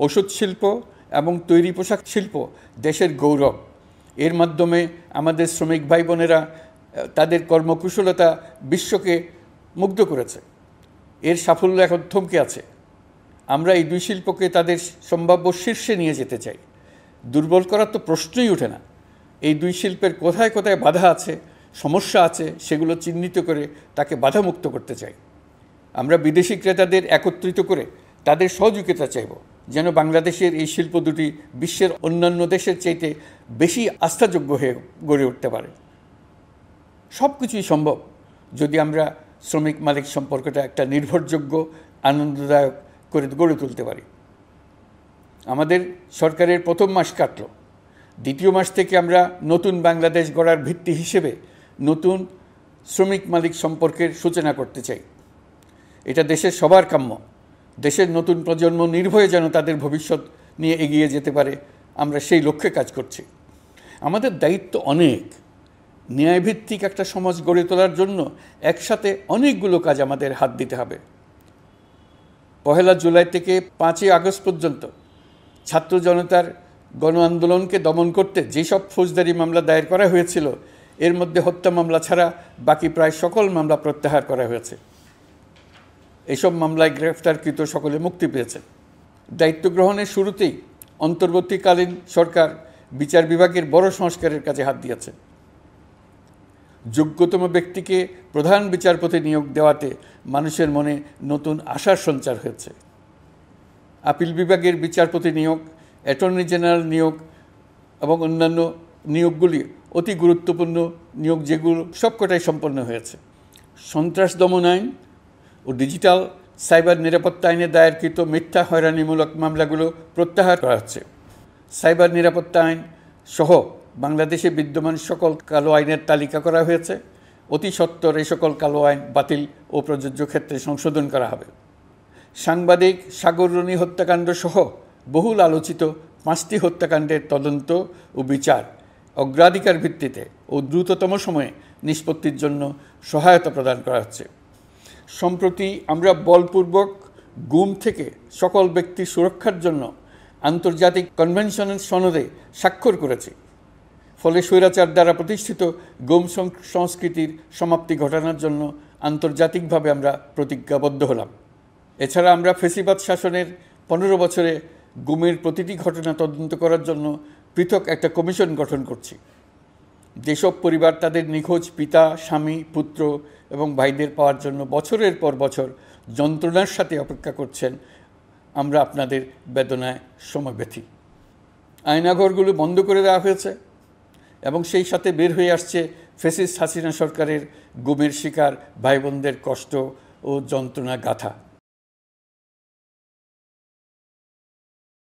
ওষুধ শিল্প এবং তৈরি পোশাক শিল্প দেশের গৌরব। এর মাধ্যমে আমাদের শ্রমিক ভাই বোনেরা তাদের কর্মকুশলতা বিশ্বকে মুগ্ধ করেছে। এর সাফল্য এখন থমকে আছে। আমরা এই দুই শিল্পকে তাদের সম্ভাব্য শীর্ষে নিয়ে যেতে চাই। দুর্বল করার তো প্রশ্নই ওঠে না। এই দুই শিল্পের কোথায় কোথায় বাধা আছে, সমস্যা আছে, সেগুলো চিহ্নিত করে তাকে বাধামুক্ত করতে চাই। আমরা বিদেশি ক্রেতাদের একত্রিত করে তাদের সহযোগিতা চাইব, যেন বাংলাদেশের এই শিল্প দুটি বিশ্বের অন্যান্য দেশের চাইতে বেশি আস্থাযোগ্য হয়ে গড়ে উঠতে পারে। সব কিছুই সম্ভব যদি আমরা শ্রমিক মালিক সম্পর্কটা একটা নির্ভরযোগ্য, আনন্দদায়ক করে গড়ে তুলতে পারি। আমাদের সরকারের প্রথম মাস কাটল। দ্বিতীয় মাস থেকে আমরা নতুন বাংলাদেশ গড়ার ভিত্তি হিসেবে নতুন শ্রমিক মালিক সম্পর্কের সূচনা করতে চাই। এটা দেশের সবার কাম্য। দেশের নতুন প্রজন্ম নির্ভয়ে যেন তাদের ভবিষ্যৎ নিয়ে এগিয়ে যেতে পারে, আমরা সেই লক্ষ্যে কাজ করছি। আমাদের দায়িত্ব অনেক। ন্যায়ভিত্তিক একটা সমাজ গড়ে তোলার জন্য একসাথে অনেকগুলো কাজ আমাদের হাত দিতে হবে। 1 জুলাই থেকে 5 আগস্ট পর্যন্ত ছাত্র জনতার গণ আন্দোলনকে দমন করতে যেসব ফৌজদারি মামলা দায়ের করা হয়েছিল, এর মধ্যে হত্যা মামলা ছাড়া বাকি প্রায় সকল মামলা প্রত্যাহার করা হয়েছে। এসব মামলায় গ্রেফতারকৃত সকলে মুক্তি পেয়েছে। দায়িত্ব গ্রহণের শুরুতেই অন্তর্বর্তীকালীন সরকার বিচার বিভাগের বড় সংস্কারের কাজে হাত দিয়েছে। যোগ্যতম ব্যক্তিকে প্রধান বিচারপতি নিয়োগ দেওয়াতে মানুষের মনে নতুন আশার সঞ্চার হয়েছে। আপিল বিভাগের বিচারপতি নিয়োগ, অ্যাটর্নি জেনারেল নিয়োগ এবং অন্যান্য নিয়োগগুলি অতি গুরুত্বপূর্ণ নিয়োগ, যেগুলো সবকটাই সম্পন্ন হয়েছে। সন্ত্রাস দমন আইন ও ডিজিটাল সাইবার নিরাপত্তা আইনে দায়েরকৃত মিথ্যা হয়রানিমূলক মামলাগুলো প্রত্যাহার করা হচ্ছে। সাইবার নিরাপত্তা আইন সহ বাংলাদেশে বিদ্যমান সকল কালো আইনের তালিকা করা হয়েছে। অতি সত্বর এই সকল কালো আইন বাতিল ও প্রযোজ্য ক্ষেত্রে সংশোধন করা হবে। সাংবাদিক সাগর রনি হত্যাকাণ্ড সহ বহুল আলোচিত 5টি হত্যাকাণ্ডের তদন্ত ও বিচার অগ্রাধিকার ভিত্তিতে ও দ্রুততম সময়ে নিষ্পত্তির জন্য সহায়তা প্রদান করা হচ্ছে। সম্প্রতি আমরা বলপূর্বক গুম থেকে সকল ব্যক্তির সুরক্ষার জন্য আন্তর্জাতিক কনভেনশনের সনদে স্বাক্ষর করেছি। ফলে স্বৈরাচার দ্বারা প্রতিষ্ঠিত গুম সংস্কৃতির সমাপ্তি ঘটানোর জন্য আন্তর্জাতিকভাবে আমরা প্রতিজ্ঞাবদ্ধ হলাম। এছাড়া আমরা ফ্যাসিবাদ শাসনের 15 বছরে গুমের প্রতিটি ঘটনা তদন্ত করার জন্য পৃথক একটা কমিশন গঠন করছি। যেসব পরিবার তাদের নিখোঁজ পিতা, স্বামী, পুত্র এবং ভাইদের পাওয়ার জন্য বছরের পর বছর যন্ত্রণার সাথে অপেক্ষা করছেন, আমরা আপনাদের বেদনায় সমব্যথী। আয়নাঘরগুলো বন্ধ করে দেওয়া হয়েছে এবং সেই সাথে বের হয়ে আসছে ফ্যাসিস্ট হাসিনা সরকারের গুমের শিকার ভাই বোনদের কষ্ট ও যন্ত্রণা গাথা।